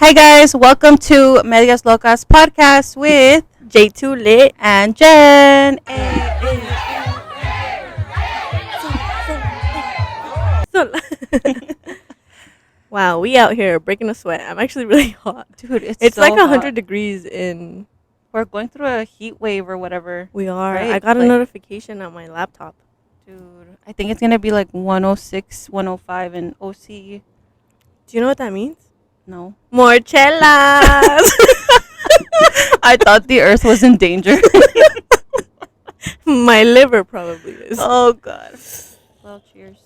Hi guys, welcome to MediasLokasPodcast with J2 Lit and Jen. So, wow, we out here breaking a sweat. I'm actually really hot. Dude, It's so like 100 hot. degrees in. We're going through a heat wave or whatever. We are. Right? I got a Like- notification on my laptop. Dude, I think it's going to be like 106, 105 in OC. Do you know what that means? No. More chelas. I thought the earth was in danger. My liver probably is. Oh, God. Well, cheers.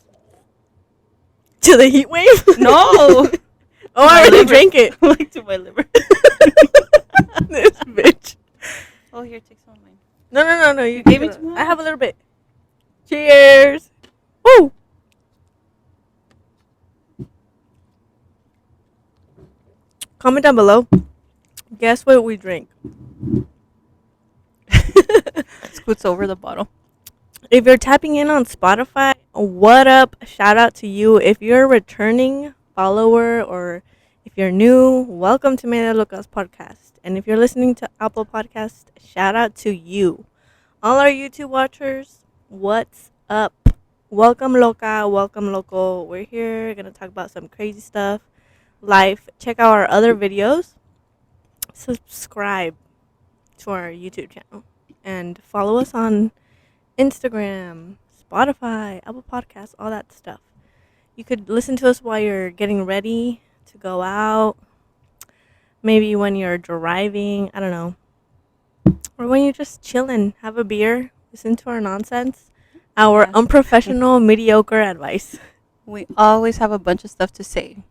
To the heat wave? No. Oh, I already drank it. Like to my liver. This bitch. Oh, here, take some of mine. No. You gave me it. too much. I have a little bit. Cheers. Woo. Comment down below. Guess what we drink. Scoots over the bottle. If you're tapping in on Spotify, what up? Shout out to you. If you're a returning follower or if you're new, welcome to MediasLokasPodcast. And if you're listening to Apple Podcast, shout out to you. All our YouTube watchers, what's up? Welcome Loka, welcome Loco. We're here going to talk about some crazy stuff. Life. Check out our other videos. Subscribe to our YouTube channel and follow us on Instagram, Spotify, Apple Podcasts, all that stuff. You could listen to us while you're getting ready to go out. Maybe when you're driving, I don't know. Or when you're just chilling, have a beer, listen to our nonsense, our Yeah. unprofessional, mediocre advice. We always have a bunch of stuff to say.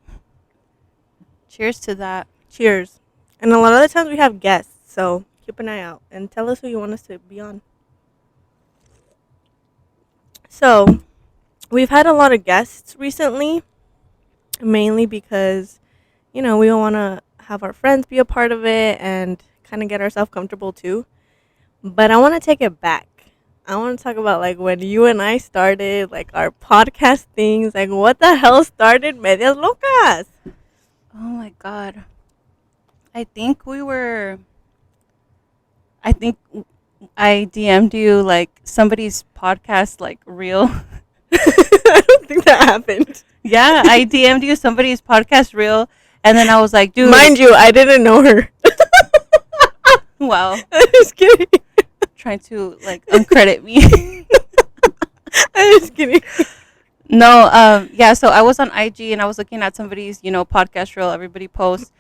Cheers to that. Cheers. And a lot of the times we have guests, so keep an eye out and tell us who you want us to be on. So, we've had a lot of guests recently, mainly because, we want to have our friends be a part of it and kind of get ourselves comfortable too. But I want to take it back. I want to talk about like when you and I started, like our podcast things, like what the hell started Medias Locas? Oh my God. I think I DM'd you like somebody's podcast, like real. I don't think that happened. Yeah, I DM'd you somebody's podcast real. And then I was like, dude. Mind you, I didn't know her. Wow. I'm just kidding. Trying to like uncredit me. I'm just kidding. No, yeah, so I was on IG and I was looking at somebody's, podcast reel. Everybody posts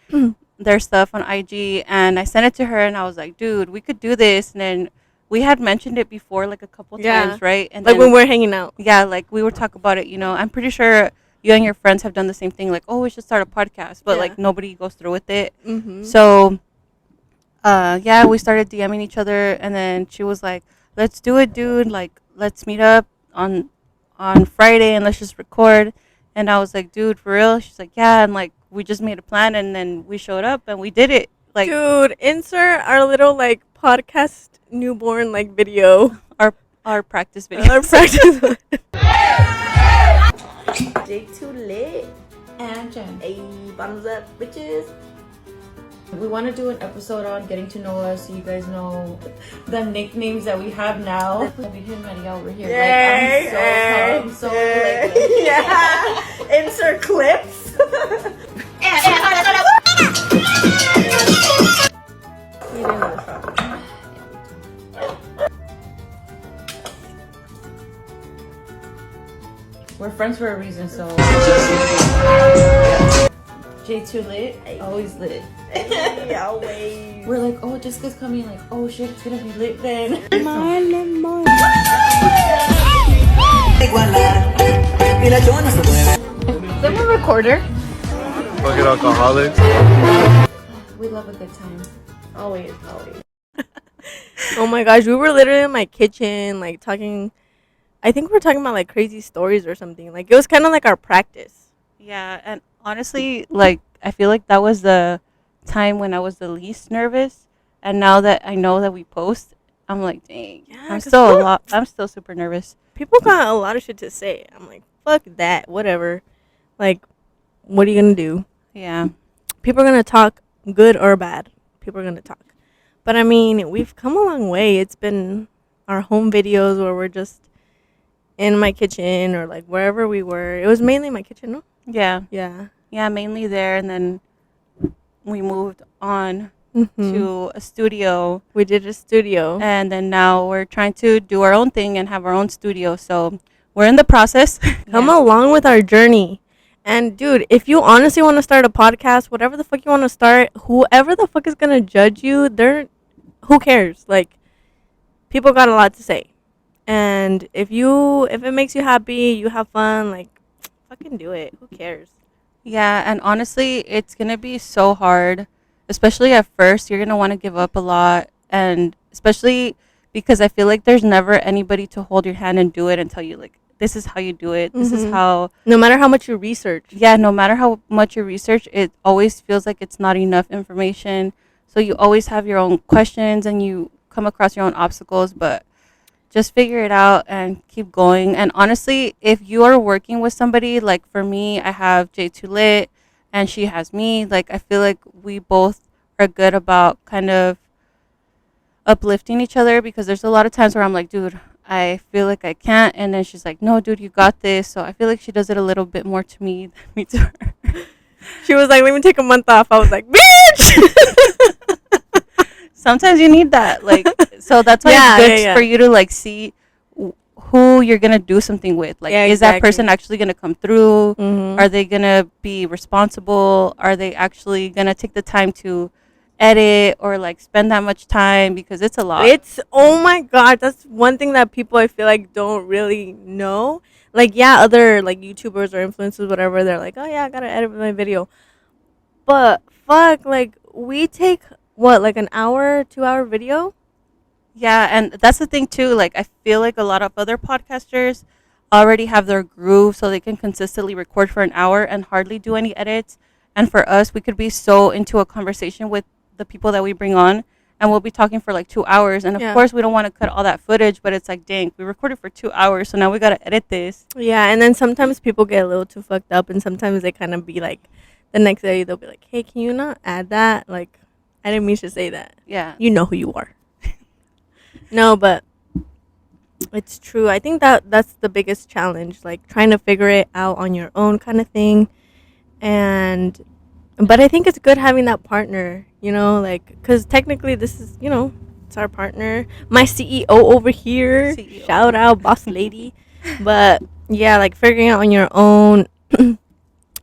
their stuff on IG and I sent it to her and I was like, dude, we could do this. And then we had mentioned it before like a couple times, right? And like then, when we're hanging out. yeah, like we were talking about it, I'm pretty sure you and your friends have done the same thing, like, oh, we should start a podcast, but like nobody goes through with it. Mm-hmm. So yeah, we started DMing each other and then she was like, let's do it, dude, like let's meet up on Friday and let's just record. And I was like, dude, for real? She's like, yeah. And like we just made a plan and then we showed up and we did it. Like, dude, insert our little like podcast newborn like video. our practice video. Our practice. J2 Lit And Jen. Hey, bottoms up, bitches. We want to do an episode on getting to know us so you guys know the nicknames that we have now. We hear Maria over here. Yay, I'm so like, yeah. Insert clips. You didn't know the shot. we're friends for a reason, so J2 lit, always lit. Yeah, always. We're like, oh, Jessica's coming, like, oh shit, it's gonna be lit then. Is that my recorder? Fucking alcoholics. We love a good time. Always. Oh my gosh, we were literally in my kitchen, like talking. I think we're talking about like crazy stories or something. Like it was kind of like our practice. Yeah, and honestly, like I feel like that was the time when I was the least nervous. And now that I know that we post, I'm like, dang, Yeah, I'm 'cause still I'm still super nervous. People got a lot of shit to say. I'm like, fuck that, whatever. Like, what are you gonna do? Yeah. people are gonna talk, good or bad. People are gonna talk. But I mean, we've come a long way. It's been our home videos where we're just in my kitchen or like wherever we were. It was mainly my kitchen, no? Yeah. Yeah. Yeah, mainly there, and then we moved on Mm-hmm. to a studio, We did a studio. and then now we're trying to do our own thing and have our own studio. So we're in the process. Come Yeah. along with our journey. And dude, if you honestly want to start a podcast, whatever the fuck you want to start, whoever the fuck is gonna judge you, who cares? Like, people got a lot to say. And if it makes you happy, you have fun, like, fucking do it. Who cares? Yeah, and honestly, it's going to be so hard, especially at first. You're going to want to give up a lot, and especially because I feel like there's never anybody to hold your hand and do it and tell you, like, this is how you do it. This is Mhm. how, No matter how much you research. yeah, no matter how much you research, it always feels like it's not enough information. So you always have your own questions and you come across your own obstacles, but just figure it out and keep going. And honestly, if you are working with somebody, like for me, I have J2 Lit and she has me, like I feel like we both are good about kind of uplifting each other, because there's a lot of times where I'm like, dude, I feel like I can't, and then she's like, no, dude, you got this. So I feel like she does it a little bit more to me than me to her. She was like, let me take a month off. I was like, bitch! Sometimes you need that, like, so that's why Yeah, it's good yeah, yeah. for you to like see who you're gonna do something with. Like, Yeah, is that exactly. person actually gonna come through? Mhm. Are they gonna be responsible? Are they actually gonna take the time to edit or like spend that much time, because it's a lot. It's, oh my god, that's one thing that people I feel like don't really know. Like, yeah, other like YouTubers or influencers, whatever, they're like, oh yeah, I gotta edit my video. But fuck, like, we take what, like an hour, 2 hour video? Yeah, and that's the thing too. Like, I feel like a lot of other podcasters already have their groove, so they can consistently record for an hour and hardly do any edits. And for us, we could be so into a conversation with the people that we bring on, and we'll be talking for like 2 hours. And of Yeah. course, we don't want to cut all that footage, but it's like, dang, we recorded for 2 hours, so now we gotta edit this. Yeah, and then sometimes people get a little too fucked up, and sometimes they kind of be like, the next day they'll be like, hey, can you not add that? Like, I didn't mean to say that. Yeah. You know who you are. No, but it's true. I think that's the biggest challenge, like trying to figure it out on your own kind of thing. And but I think it's good having that partner, you know, like, cuz technically this is, you know, it's our partner, my CEO over here. CEO. Shout out boss lady. But yeah, like figuring out on your own.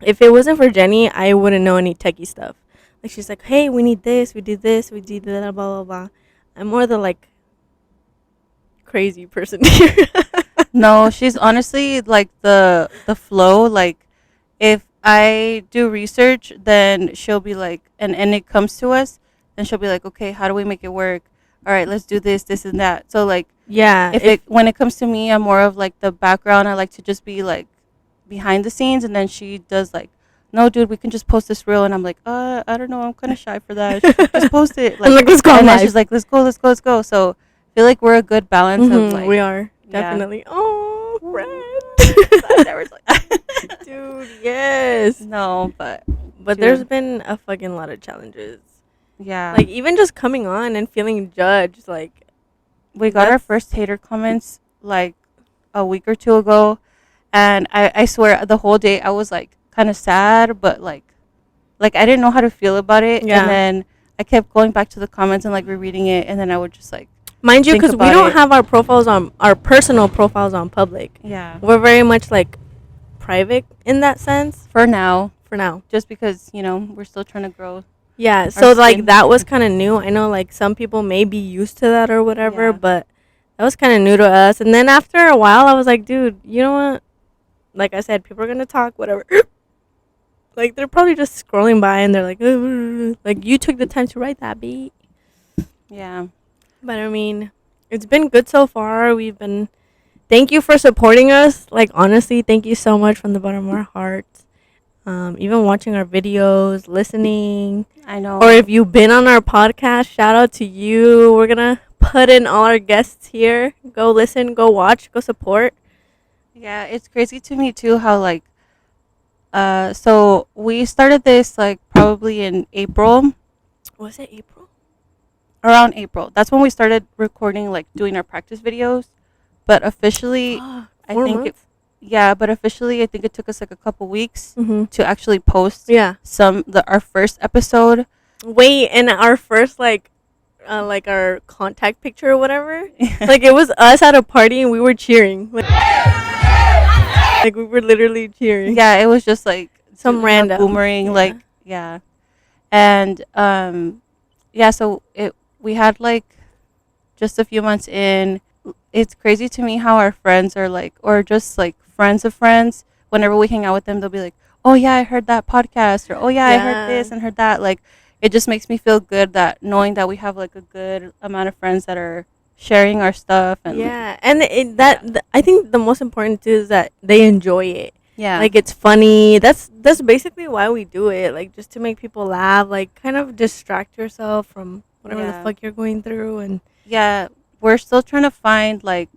If it wasn't for Jenny, I wouldn't know any techie stuff. Like, she's like, "Hey, we need this, we do this, we do that, blah blah blah." I'm more the like crazy person here. No, she's honestly like the flow. Like, if I do research, then she'll be like, and it comes to us, then she'll be like, okay, how do we make it work? All right, let's do this and that. So like, Yeah. if it when it comes to me, I'm more of like the background. I like to just be like behind the scenes, and then she does like, no, dude, we can just post this reel, and I'm like, I don't know, I'm kind of shy for that. She's like, just post it. I'm like, let's go And then live. she's like, let's go. So I feel like we're a good balance of like, we are yeah. definitely. Oh, I never friend. Dude, yes. No, but But Dude. there's been a fucking lot of challenges. yeah, Like, even just coming on and feeling judged, like, we got our that's- first hater comments like a week or two ago, and I swear the whole day I was like kind of sad, but like I didn't know how to feel about it. Yeah. And then I kept going back to the comments and like rereading it, and then I would just like, mind you, think because we about don't it. have our personal profiles on public. yeah, We're very much like private in that sense for now, for now. just because, you know, we're still trying to grow. Yeah, so Our like skin. that was kind of new. I know like some people may be used to that or whatever, Yeah. but that was kind of new to us. And then after a while, I was like, dude, you know what? Like I said, people are gonna talk, whatever. Like, they're probably just scrolling by and they're like, like, you took the time to write that beat. Yeah, But I mean, it's been good so far. Thank you for supporting us. Like, honestly, thank you so much from the bottom of our hearts. Even watching our videos, listening, I know. or if you've been on our podcast, shout out to you. We're gonna put in all our guests here. Go listen, go watch, go support. Yeah, it's crazy to me too how like So we started this like probably in April, Was it April? around April. That's when we started recording, like doing our practice videos. But officially, I 4 think months? but officially, I think it took us like a couple weeks Mm-hmm. to actually post Yeah. our first episode. Wait, and our first like our contact picture or whatever, like it was us at a party and we were cheering, like we were literally cheering. Yeah, it was just like Some doing a random, boomerang, yeah. like and yeah. So we had like just a few months in. It's crazy to me how our friends are like, or just like friends of friends. Whenever we hang out with them, they'll be like, "Oh yeah, I heard that podcast," or "Oh yeah, I heard this and heard that." Like, it just makes me feel good that knowing that we have like a good amount of friends that are sharing our stuff and Yeah, and I think the most important too is that they enjoy it. yeah, Like it's funny. That's basically why we do it. Like just to make people laugh. Like kind of distract yourself from whatever the Yeah. fuck you're going through. And yeah. We're still trying to find like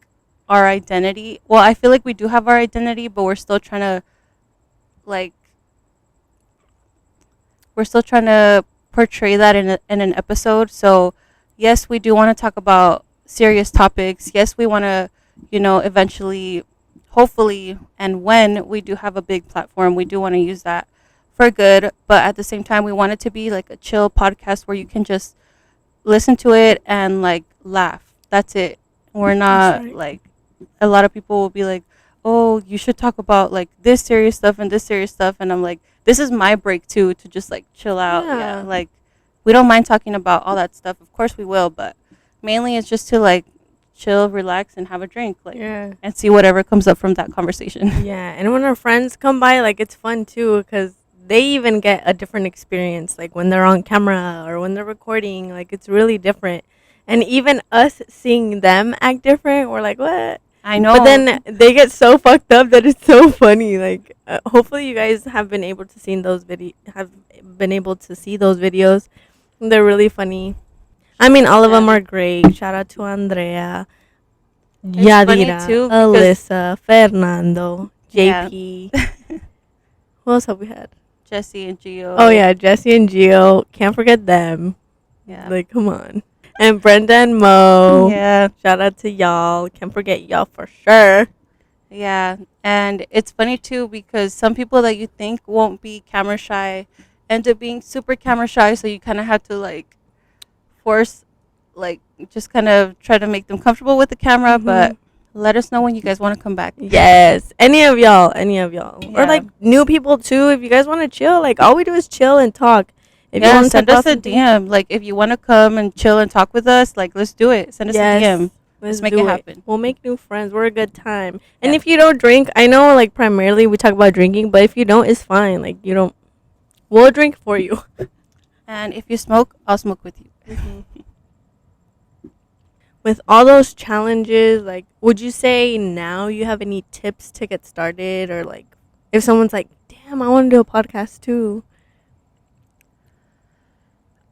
our identity. Well, I feel like we do have our identity, but like we're still trying to portray that in an episode. So, yes, we do want to talk about serious topics. Yes, we want to, eventually, hopefully, and when we do have a big platform, we do want to use that for good. But at the same time, we want it to be like a chill podcast where you can just listen to it and like laugh. That's it. We're not right. like, a lot of people will be like, oh, you should talk about like this serious stuff and this serious stuff. And I'm like, this is my break too, to just like chill out. Yeah. Like, we don't mind talking about all that stuff. Of course we will, but mainly it's just to like chill, relax, and have a drink, like, yeah. and see whatever comes up from that conversation. Yeah, and when our friends come by, like it's fun too, because they even get a different experience, like when they're on camera or when they're recording. Like it's really different, and even us seeing them act different, we're like, what? I know. But then they get so fucked up that it's so funny. Like, hopefully, you guys have been able to see those videos. They're really funny. I mean, all of them are great. Shout out to Andrea, funny Yadira, too, because- Alyssa, Fernando, Yeah. JP. Who else have we had? Jesse and Gio. Oh yeah, Jesse and Gio. Can't forget them. Yeah. Like, come on. And Brenda and Mo. Yeah. Shout out to y'all. Can't forget y'all for sure. Yeah, and it's funny too because some people that you think won't be camera shy end up being super camera shy, so you kind of have to like force, like, just kind of try to make them comfortable with the camera. Mhm. But let us know when you guys want to come back. Yes. Any of y'all. Or Yeah. like new people too. If you guys want to chill, like all we do is chill and talk. If you Yeah, want to send us a DM. Like, if you want to come and chill and talk with us, like, let's do it. Send us a DM. Let's make do it happen. We'll make new friends. We're a good time. And Yeah. if you don't drink, I know like primarily we talk about drinking, but if you don't, it's fine. Like you don't, we'll drink for you. And if you smoke, I'll smoke with you. With all those challenges, like, would you say now you have any tips to get started, or like, if someone's like, "Damn, I want to do a podcast too."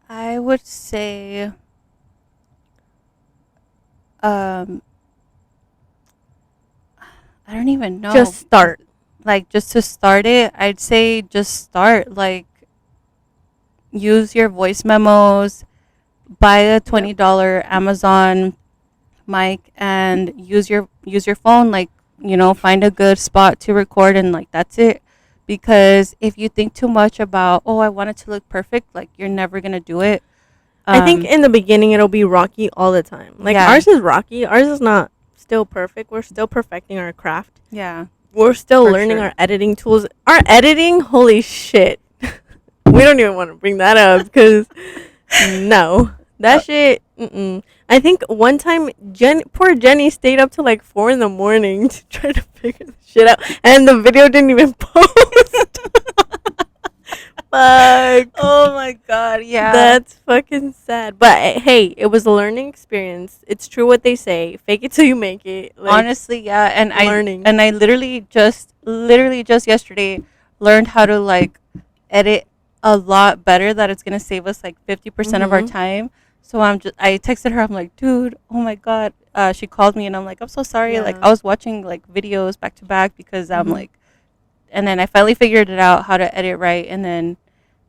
I would say, I don't even know. Just start. Like, just to start it, I'd say just start. Like, use your voice memos, buy a $20 Amazon mic, and use your phone. Like, find a good spot to record, and like that's it. Because if you think too much about, oh, I want it to look perfect, like you're never gonna do it. I think in the beginning it'll be rocky all the time. Like Yeah. ours is rocky. Ours is not still perfect. We're still perfecting our craft. yeah. We're still For learning sure. our editing tools. Our editing, holy shit. We don't even want to bring that up because no, that shit. I think one time poor Jenny stayed up till like 4 a.m. to try to figure the shit out, and the video didn't even post. Fuck. Oh my god, yeah. That's fucking sad. But hey, it was a learning experience. It's true what they say. Fake it till you make it. Like, honestly, yeah. And learning. I literally just yesterday learned how to like edit a lot better, that it's gonna save us like 50% of our Mhm. time. So I texted her, I'm like, dude, oh my god. She called me and I'm like, I'm so sorry. Like, Yeah. I was watching like videos back to back because I'm Mhm. like, and then I finally figured it out how to edit right, and then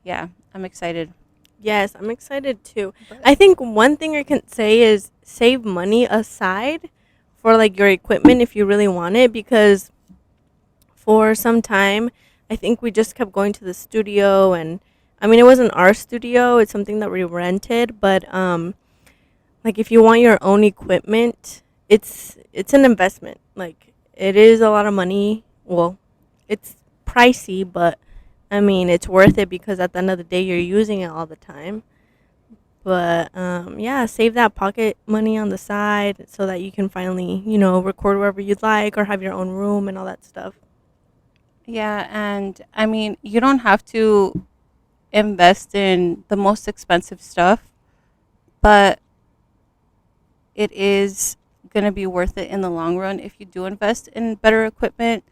yeah, I'm excited. Yes, I'm excited too. I think one thing I can say is save money aside for like your equipment if you really want it, because for some time I think we just kept going to the studio, and I mean it wasn't our studio, it's something that we rented, but like if you want your own equipment, it's an investment. Like it is a lot of money. Well, it's pricey, but I mean it's worth it because at the end of the day you're using it all the time. But yeah, save that pocket money on the side so that you can finally, record wherever you'd like or have your own room and all that stuff. Yeah, and I mean, you don't have to invest in the most expensive stuff, but it is going to be worth it in the long run if you do invest in better equipment,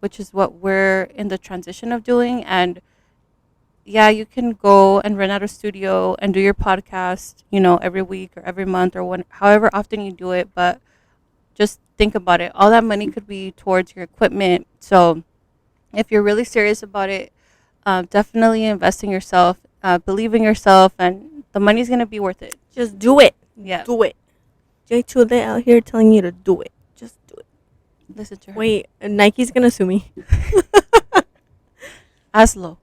which is what we're in the transition of doing. And yeah, you can go and rent out a studio and do your podcast, every week or every month or however often you do it. But just think about it. All that money could be towards your equipment. So if you're really serious about it, definitely invest in yourself, believe in yourself, and the money's going to be worth it. Just do it. Yeah. Do it. J Chule out here telling you to do it. Just do it. Listen to her. Wait, Nike's going to sue me. Hazlo.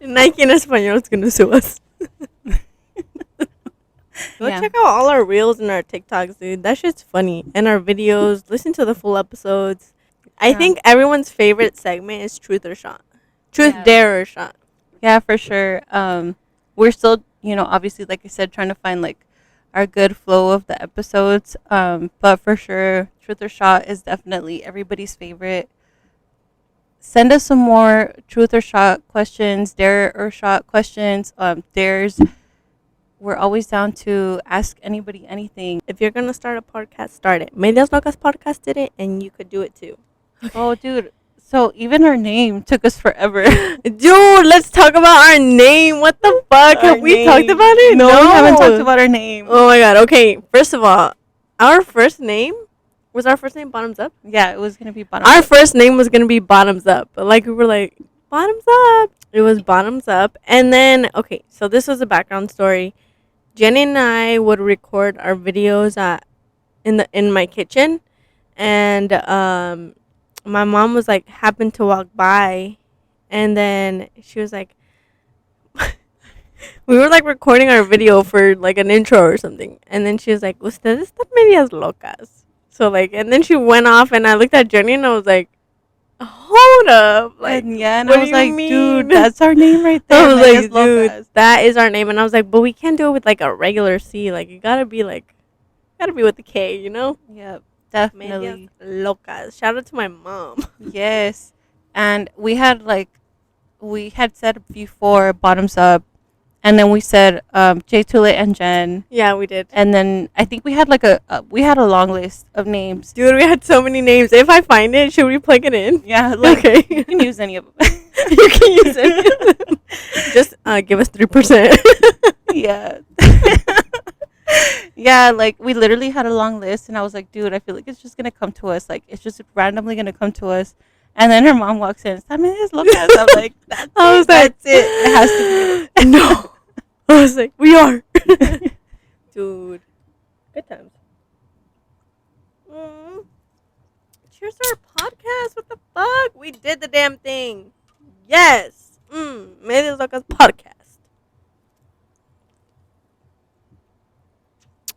Nike in Espanol is going to sue us. Go Yeah. check out all our reels and our TikToks, dude. That shit's funny. And our videos. Listen to the full episodes. I Yeah. think everyone's favorite segment is Truth or Shot. Truth, Yeah. Dare, or Shot. Yeah, for sure. We're still, obviously, like I said, trying to find like our good flow of the episodes. But for sure, Truth or Shot is definitely everybody's favorite. Send us some more Truth or Shot questions, Dare or Shot questions, dares. We're always down to ask anybody anything. If you're going to start a podcast, start it. Medias Locas Podcast did it, and you could do it too. Oh, dude. So even our name took us forever. Dude, let's talk about our name. What the fuck? Have we talked about it? No, we haven't talked about our name. Oh my god. Okay, first of all, our first name was Bottoms Up. Yeah, it was going to be bottom. Our first name was gonna be Bottoms Up, but like we were like Bottoms Up. It was Bottoms Up, and then okay, so this was a background story. Jenny and I would record our videos in my kitchen, and my mom was like happened to walk by, and then she was like, we were like recording our video for like an intro or something, and then she was like, "Ustedes están medias locas." So like, and then she went off, and I looked at Jenny, and I was like, "Hold up!" Like, and what I was do you like, mean? dude, that's our name right there. I was like, Medias Locas. dude, that is our name, and I was like, but we can't do it with like a regular C. Like, it gotta be with the K, Yep, Medias definitely. Locas. Shout out to my mom. Yes. And we had said before Bottoms Up, and then we said J Tulit and Jen, Yeah, we did. and then I think we had like we had a long list of names. Dude, we had so many names. If I find it, should we plug it in? Yeah, like Okay. you can use any of them. You can use it. Just give us 3%. Yeah. Yeah, like we literally had a long list, and I was like, dude, I feel like it's just gonna come to us. Like it's just randomly gonna come to us. And then her mom walks in. I mean, look at us. I'm like, that's it. It has to be. No. I was like, we are. Dude. Good times. Cheers to our podcast. What the fuck? We did the damn thing. Yes. Medias Locas Podcast.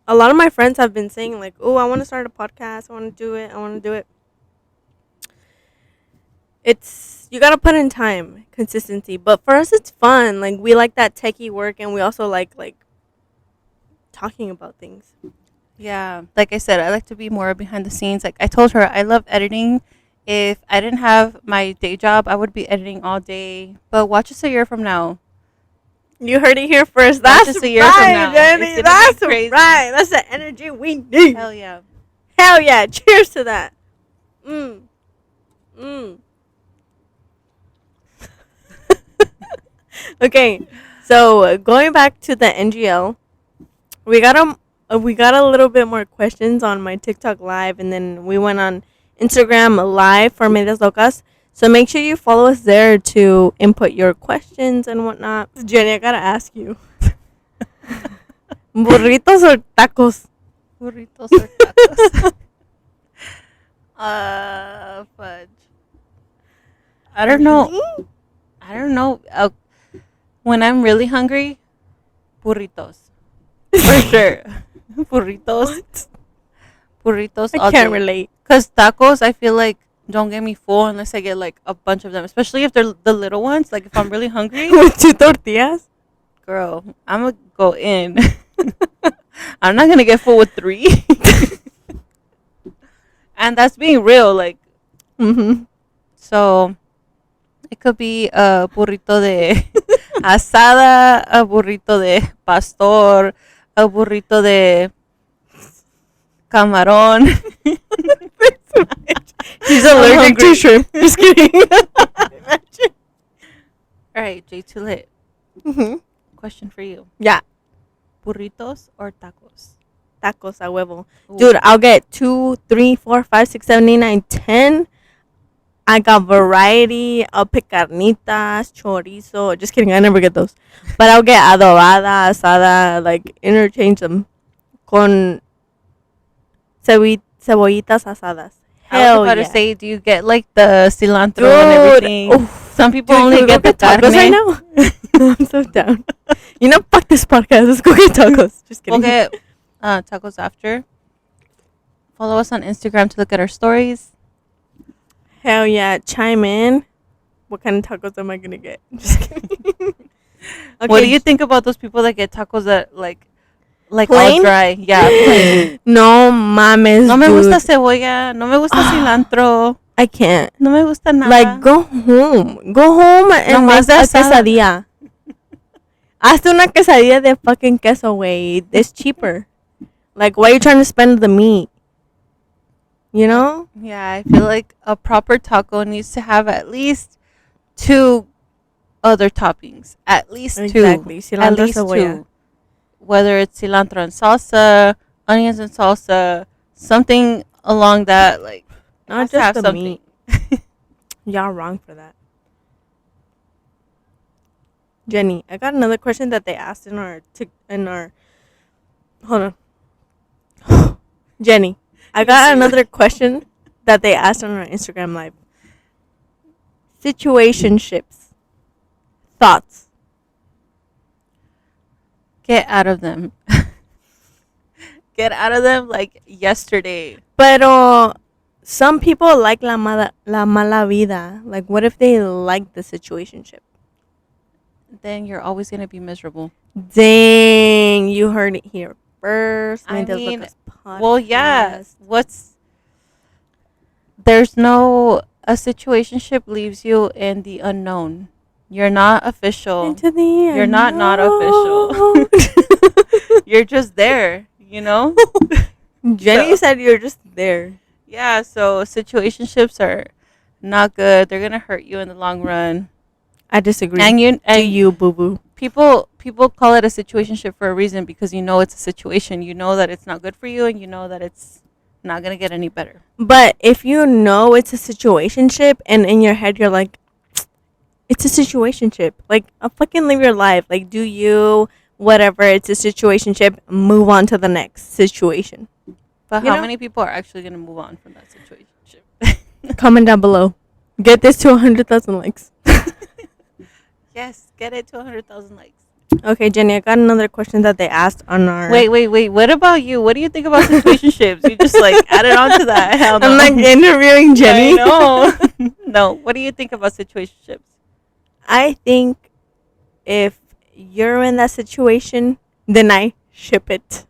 A lot of my friends have been saying, like, oh, I want to start a podcast. I want to do it. It's, you got to put in time, consistency. But for us, it's fun. Like, we like that techie work, and we also like talking about things. Yeah, like I said, I like to be more behind the scenes. Like I told her, I love editing. If I didn't have my day job, I would be editing all day. But watch us a year from now. You heard it here first. That's That's just a year from right, now. Jenny. It's gonna be That's crazy. right. That's the energy we need. Hell yeah. Hell yeah. Cheers to that. Okay, so going back to the NGL, we got a little bit more questions on my TikTok live, and then we went on Instagram live for Medias Locas. So make sure you follow us there to input your questions and whatnot. Jenny, I gotta ask you. Burritos or tacos? Burritos or tacos? Fudge. I don't know. Really? I don't know. When I'm really hungry, burritos. For sure. Burritos. Burritos I all can't day. relate. Because tacos, I feel like, don't get me full unless I get like a bunch of them. Especially if they're the little ones. Like if I'm really hungry, With 2 tortillas? girl, I'm going to go in. I'm not going to get full with 3. And that's being real. Like, Mm-hmm. so it could be a burrito de asada, a burrito de pastor, a burrito de camarón. She's allergic to shrimp. Just kidding. All right, J Tulit. Mm-hmm. Question for you: Yeah. burritos or tacos? Tacos a huevo. Ooh. Dude, I'll get 2, 3, 4, 5, 6, 7, 8, 9, 10. I got variety. I'll pick carnitas, chorizo. Just kidding. I never get those. But I'll get adobada, asada. Like, interchange them. Con cebollitas asadas. I was Hell about yeah. to say, do you get like the cilantro Dude, and everything? oof. Some people Dude, only can we get go the tacos right carne. now. I'm so down. You know, fuck this podcast. Let's go get tacos. Just kidding. We'll get tacos after. Follow us on Instagram to look at our stories. Hell yeah. Chime in. What kind of tacos am I going to get? Just kidding. What do you think about those people that get tacos that like all Plain? dry? Yeah, plain. No mames, No me dude. gusta cebolla, no me gusta cilantro, I can't. no me gusta nada. Like, go home. Go home and Nomás make de a asada. quesadilla. Hazte una quesadilla de fucking queso, güey. It's cheaper. Like, why are you trying to spend the meat? You know? Yeah, I feel like a proper taco needs to have at least 2 other toppings. At least 2. Exactly. At Cilantro, least cebolla. 2. Whether it's cilantro and salsa, onions and salsa, something along that, like, it Not has to just have the something. meat. Y'all wrong for that. Jenny, I got another question that they asked in our hold on. Jenny, I got another question that they asked on our Instagram live. Situationships. Thoughts. Get out of them. Get out of them like yesterday. Pero some people like la mala vida. Like, what if they like the situationship? Then you're always going to be miserable. Dang, you heard it here first. I Medias mean, Lokas well, yeah. Podcast. There's no, a situationship leaves you in the unknown. You're not official. Into the You're not unknown. official. You're just there, you know? Jenny So- said you're just there. Yeah, so situationships are not good. They're going to hurt you in the long run. I disagree. And Do you, boo boo? people call it a situationship for a reason because you know it's a situation. You know that it's not good for you and you know that it's not going to get any better. But if you know it's a situationship and in your head you're like, it's a situationship. Like, fucking live your life. Like, do you, whatever, it's a situationship, move on to the next situation. But You how know? many people are actually going to move on from that situationship? Comment down below. Get this to 100,000 likes. Yes, get it to 100,000 likes. Okay, Jenny, I got another question that they asked on our... Wait. What about you? What do you think about situationships? You just like added on to that. Hell no. I'm like interviewing Jenny. No. No. What do you think about situationships? I think if you're in that situation, then I ship it.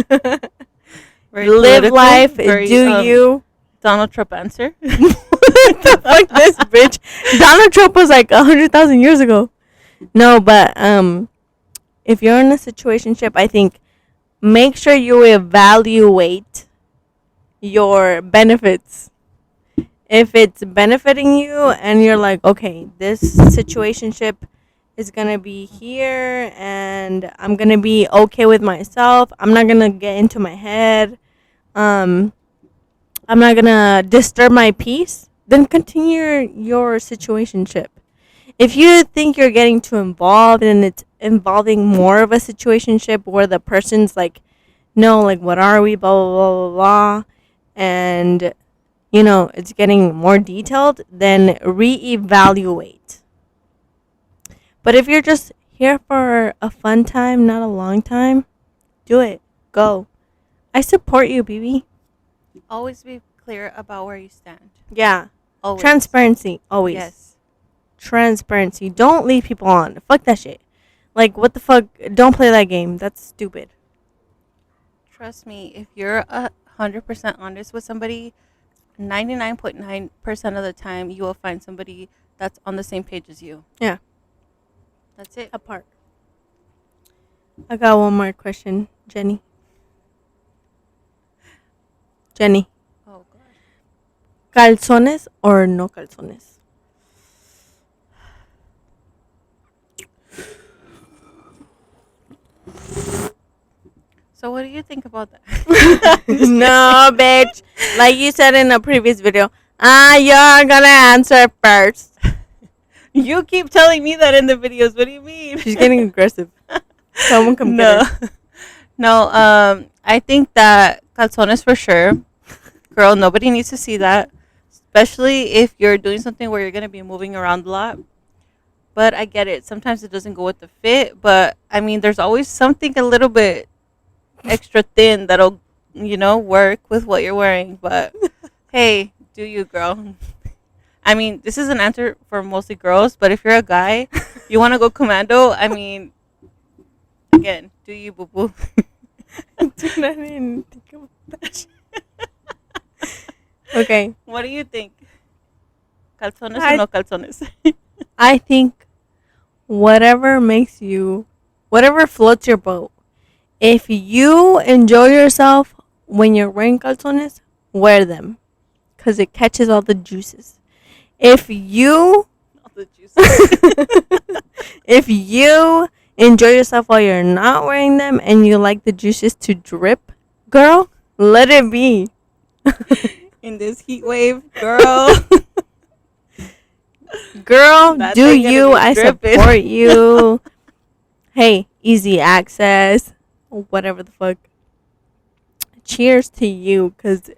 Very Live political, life, very, do you. Donald Trump answer. What the fuck, this bitch? Donald Trump was like 100,000 years ago. No, but if you're in a situationship, I think make sure you evaluate your benefits. If it's benefiting you and you're like, okay, this situationship is gonna be here and I'm gonna be okay with myself. I'm not gonna get into my head. I'm not gonna disturb my peace, then continue your situationship. If you think you're getting too involved and it's involving more of a situationship where the person's like, no, like, what are we, blah, blah, blah, blah, blah, and, it's getting more detailed, then reevaluate. But if you're just here for a fun time, not a long time, do it. Go. I support you, baby. Always be clear about where you stand. Yeah. Always. Transparency. Always. Yes. Transparency. Don't leave people on. Fuck that shit. Like, what the fuck? Don't play that game. That's stupid. Trust me, if you're 100% honest with somebody, 99.9% of the time you will find somebody that's on the same page as you. Yeah. That's it. Apart. I got one more question, Jenny. Jenny. Oh, God. Calzones or no calzones? So what do you think about that? No, bitch. Like you said in a previous video, you're gonna answer first. You keep telling me that in the videos. What do you mean? She's getting aggressive. Someone come get her. No, I think that calzones for sure. Girl, nobody needs to see that. Especially if you're doing something where you're going to be moving around a lot. But I get it. Sometimes it doesn't go with the fit. But, I mean, there's always something a little bit extra thin that'll, work with what you're wearing. But, hey, do you, girl. I mean, this is an answer for mostly girls. But if you're a guy, you want to go commando, I mean, again, do you, boo-boo. Dude, I didn't think about that shit. Okay. What do you think? Calzones I- or no calzones? I think whatever floats your boat. If you enjoy yourself when you're wearing calzones, wear them. Because it catches all the juices. If you All the juices. if you enjoy yourself while you're not wearing them and you like the juices to drip, girl, let it be. In this heat wave, girl. Girl, That do thing gonna you. be I dripping. support you. Hey, easy access. Whatever the fuck. Cheers to you, because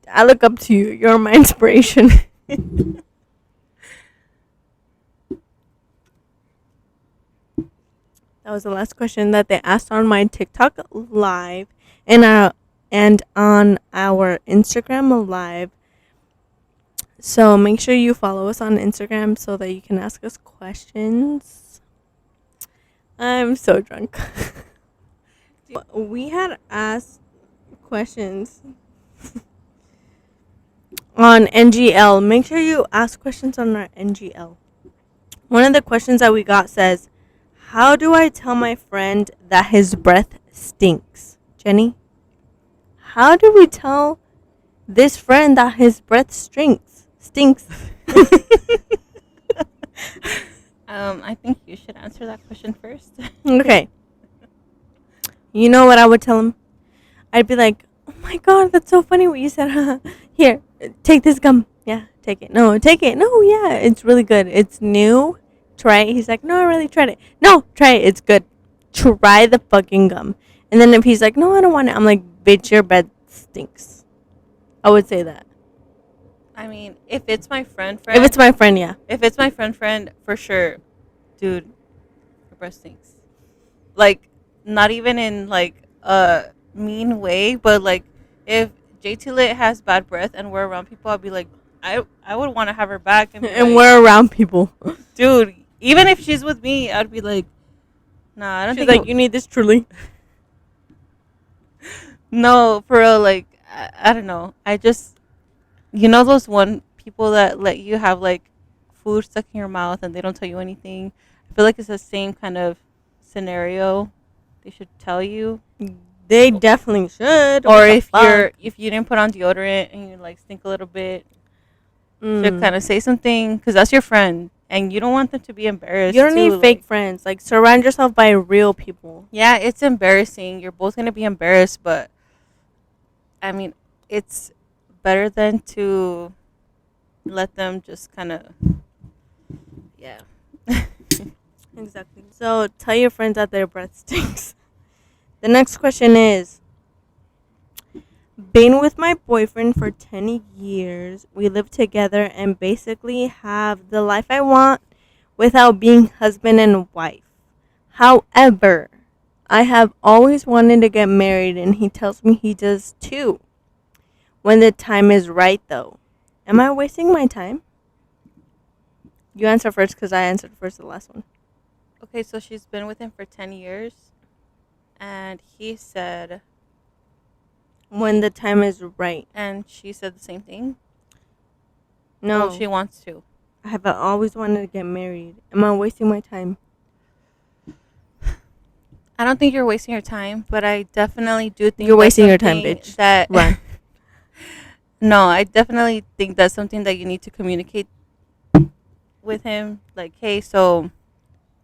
I look up to you. You're my inspiration. That was the last question that they asked on my TikTok live and on our Instagram live. So make sure you follow us on Instagram so that you can ask us questions. I'm so drunk. We had asked questions on NGL. Make sure you ask questions on our NGL. One of the questions that we got says, how do I tell my friend that his breath stinks? Jenny? How do we tell this friend that his breath stinks? I think you should answer that question first. Okay. You know what I would tell him? I'd be like, oh my God, that's so funny what you said. Here, take this gum. Yeah, take it. No, take it. No, yeah, it's really good. It's new. Try it. He's like, no, I really tried it. No, try it. It's good. Try the fucking gum. And then if he's like, no, I don't want it, I'm like, bitch, your breath stinks. I would say that. I mean, if it's my friend, If it's my friend, yeah. If it's my friend, for sure, dude, your breath stinks. Like, not even in like a mean way, but like if JT Lit has bad breath and we're around people, I'd be like, I would want to have her back and, And like, we're around people. dude. Even if she's with me, I'd be like, nah, I don't She's think. like, you need this truly. No, for real. Like, I don't know. I just, those one people that let you have like food stuck in your mouth and they don't tell you anything. I feel like it's the same kind of scenario. They should tell you. They definitely should. Or if you didn't put on deodorant and you like stink a little bit, should kind of say something because that's your friend and you don't want them to be embarrassed. You don't need fake like, friends. Like, surround yourself by real people. Yeah, it's embarrassing. You're both gonna be embarrassed, but I mean, it's better than to let them just kind of, yeah. Exactly. So tell your friends that their breath stinks. The next question is, been with my boyfriend for 10 years. We live together and basically have the life I want without being husband and wife. However, I have always wanted to get married and he tells me he does too. When the time is right though. Am I wasting my time? You answer first because I answered first the last one. Okay, so she's been with him for 10 years, and he said, When the time is right. and she said the same thing. No, Well, she wants to. I have always wanted to get married. Am I wasting my time? I don't think you're wasting your time, but I definitely do think You're that's wasting your time, something bitch. That Run. No, I definitely think that's something that you need to communicate with him. Like, hey, so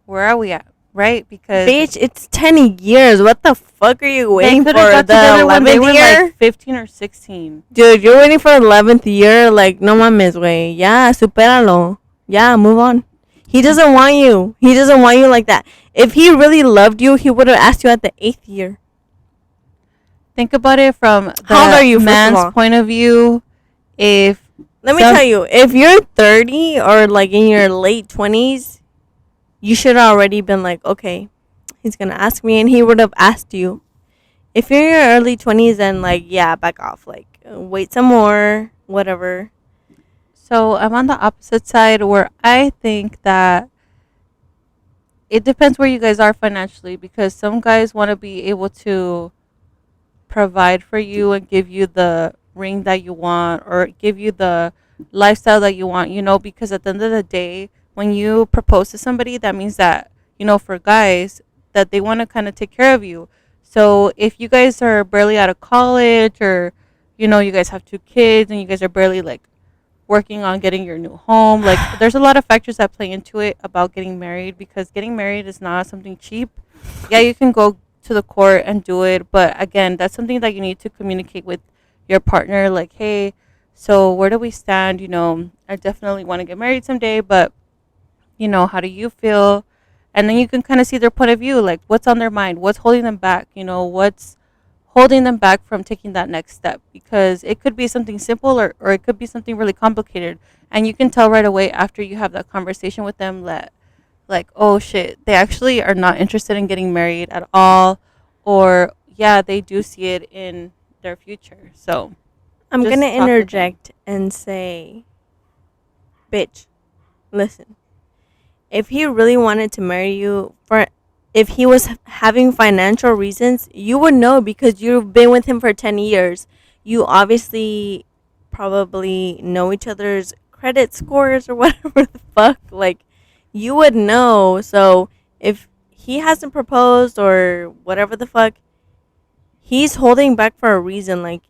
where are we at, right? Because Bitch, it's 10 years. What the fuck are you they waiting for? could have got The together when they 11th were year? like 15 or 16. Dude, you're waiting for 11th year? Like, no mames, güey. Ya, supéralo. Ya, move on. He doesn't want you. He doesn't want you like that. If he really loved you, he would have asked you at the 8th year. Think about it from How old are the you, first of all? man's point of view. If Let me tell you, if you're 30 or like in your late 20s, you should have already been like, okay, he's going to ask me, and he would have asked you. If you're in your early 20s, then like, yeah, back off. Like, wait some more, whatever. So I'm on the opposite side where I think that it depends where you guys are financially, because some guys want to be able to provide for you and give you the ring that you want or give you the lifestyle that you want, because at the end of the day, when you propose to somebody, that means that, for guys, that they want to kind of take care of you. So if you guys are barely out of college, or, you guys have 2 kids and you guys are barely like working on getting your new home, like there's a lot of factors that play into it about getting married, because getting married is not something cheap. Yeah, you can go to the court and do it, but again, that's something that you need to communicate with your partner, like, hey, so where do we stand? I definitely want to get married someday, but how do you feel? And then you can kind of see their point of view, like what's on their mind, what's holding them back, what's holding them back from taking that next step, because it could be something simple, or it could be something really complicated, and you can tell right away after you have that conversation with them that, like, oh shit, they actually are not interested in getting married at all, or yeah, they do see it in their future. So I'm just going to talk with them. interject and say, bitch, listen. If he really wanted to marry you, if he was having financial reasons, you would know because you've been with him for 10 years. You obviously probably know each other's credit scores or whatever the fuck. Like, you would know. So if he hasn't proposed or whatever the fuck, he's holding back for a reason. Like,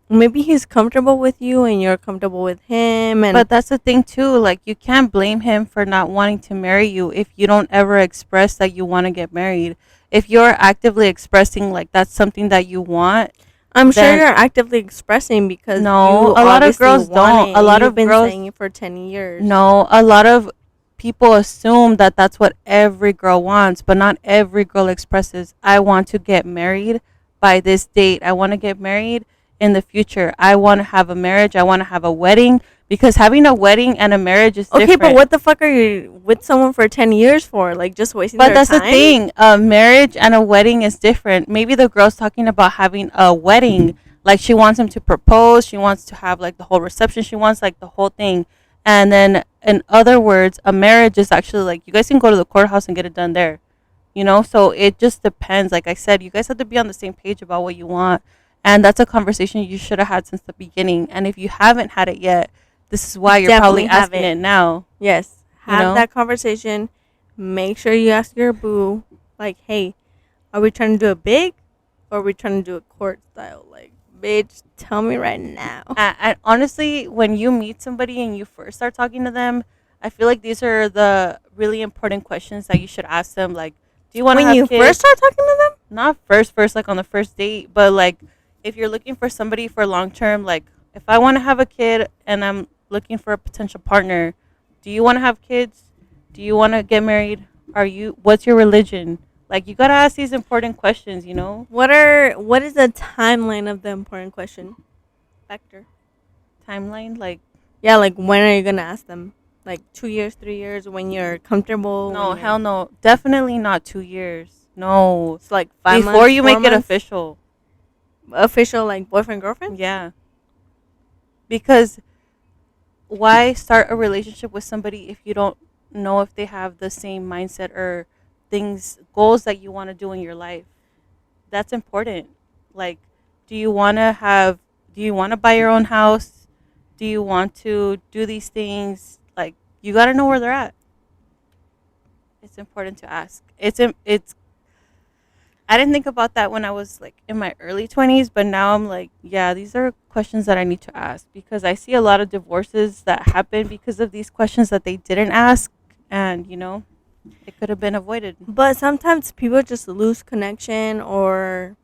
maybe he's comfortable with you and you're comfortable with him. And But that's the thing too, like you can't blame him for not wanting to marry you if you don't ever express that you want to get married. If you're actively expressing like that's something that you want, I'm sure then you're actively expressing because no, you a lot of obviously girls want don't. it, A and lot you've of been girls saying it for 10 years. No, a lot of people assume that that's what every girl wants, but not every girl expresses, I want to get married by this date. I want to get married in the future. I want to have a marriage. I want to have a wedding, because having a wedding and a marriage is Okay, different. but what the fuck are you with someone for 10 years for? Like, just wasting But their that's time? the thing. A marriage and a wedding is different. Maybe the girl's talking about having a wedding. Like, she wants him to propose. She wants to have, like, the whole reception. She wants, like, the whole thing. And then, in other words, a marriage is actually, like, you guys can go to the courthouse and get it done there. So it just depends. Like I said, you guys have to be on the same page about what you want. And that's a conversation you should have had since the beginning. And if you haven't had it yet, this is why you're Definitely probably asking haven't. it now. Yes. You Have know? that conversation. Make sure you ask your boo, like, hey, are we trying to do it big or are we trying to do it court style? Like, bitch, tell me right now. And honestly, when you meet somebody and you first start talking to them, I feel like these are the really important questions that you should ask them. Like, do you want to When have you kids? first start talking to them? Not first, like on the first date, but like, if you're looking for somebody for long term, like if I want to have a kid and I'm looking for a potential partner, do you want to have kids? Do you want to get married? What's your religion? Like you got to ask these important questions, you know? What is the timeline of the important question factor? Timeline, like Yeah, like when are you gonna ask them? Like 2 years, 3 years, when you're comfortable. no, When you're, hell no. Definitely not 2 years. No. it's like 5 Before months, you 4 make it months, official. official like boyfriend girlfriend. Yeah. Because why start a relationship with somebody if you don't know if they have the same mindset or goals that you want to do in your life? That's important. Like, do you want to have, do you want to buy your own house? Do you want to do these things? Like, you got to know where they're at. It's important to ask. It's I didn't think about that when I was like in my early 20s, but now I'm like, yeah, these are questions that I need to ask because I see a lot of divorces that happen because of these questions that they didn't ask, and it could have been avoided. But sometimes people just lose connection, or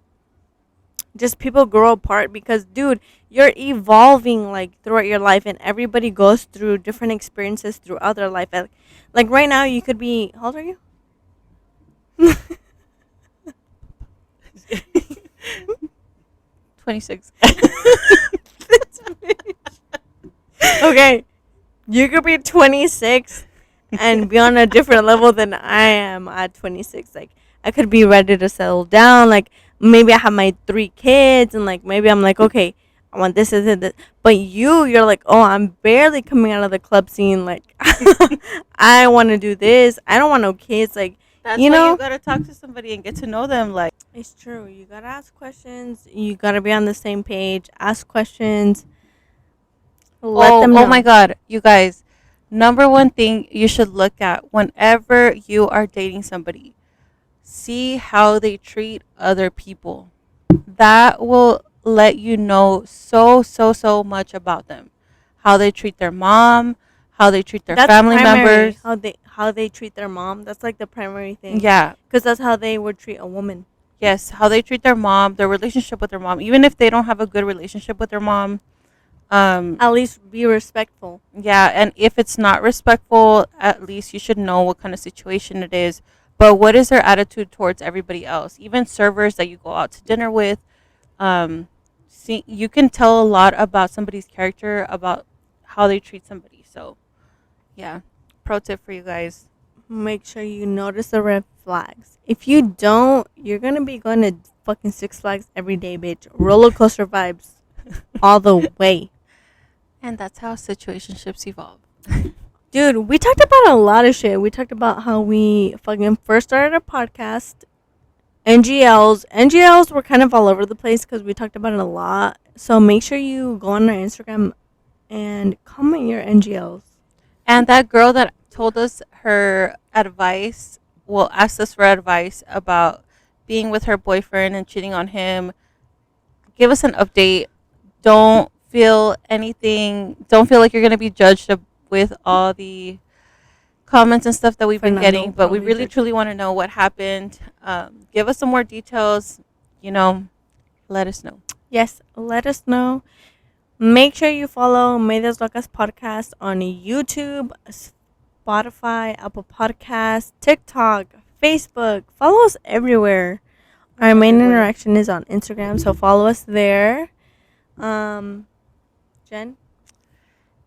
just people grow apart because, dude, you're evolving like throughout your life, and everybody goes through different experiences throughout their life. Like right now, you could be. How old are you? 26. Okay, you could be 26 and be on a different level than I am at 26. Like, I could be ready to settle down. Like, maybe I have my 3 kids, and like maybe I'm like, okay, I want this, this, and this. But you're like, oh, I'm barely coming out of the club scene. Like, I want to do this. I don't want no kids. Like, That's you why know, you gotta talk to somebody and get to know them. Like, it's true. You gotta ask questions. You gotta be on the same page. Ask questions. Let them know. oh my God, you guys, number one thing you should look at whenever you are dating somebody, see how they treat other people. That will let you know so much about them. How they treat their mom, how they treat their That's family primary. members. How they treat their mom. That's like the primary thing. Yeah. Because that's how they would treat a woman. Yes, how they treat their mom, their relationship with their mom, even if they don't have a good relationship with their mom. At least be respectful. Yeah, and if it's not respectful, at least you should know what kind of situation it is. But what is their attitude towards everybody else? Even servers that you go out to dinner with, see, you can tell a lot about somebody's character about how they treat somebody. So, yeah, pro tip for you guys. Make sure you notice the red flags. If you don't, you're gonna be going to fucking Six Flags every day, bitch. Roller coaster vibes, all the way. And that's how situationships evolve. Dude, we talked about a lot of shit. We talked about how we fucking first started a podcast. NGLs were kind of all over the place because we talked about it a lot. So make sure you go on our Instagram and comment your NGLs. And that girl that told us her advice, well, asked us for advice about being with her boyfriend and cheating on him. Give us an update. Don't feel anything. Don't feel like you're going to be judged with all the comments and stuff that we've been getting. But we really, truly want to know what happened. Give us some more details. Let us know. Yes, let us know. Make sure you follow MediasLokasPodcast on YouTube, Spotify, Apple Podcasts, TikTok, Facebook. Follow us everywhere. Our main interaction is on Instagram, so follow us there. Jen?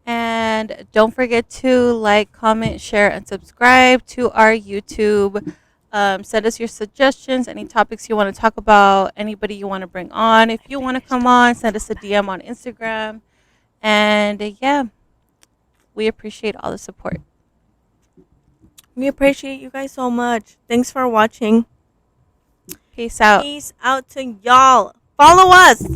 And don't forget to like, comment, share, and subscribe to our YouTube. Send us your suggestions, any topics you want to talk about, anybody you want to bring on. If you want to come on, send us a DM on Instagram. And yeah, we appreciate all the support. We appreciate you guys so much. Thanks for watching. Peace out. Peace out to y'all. Follow us.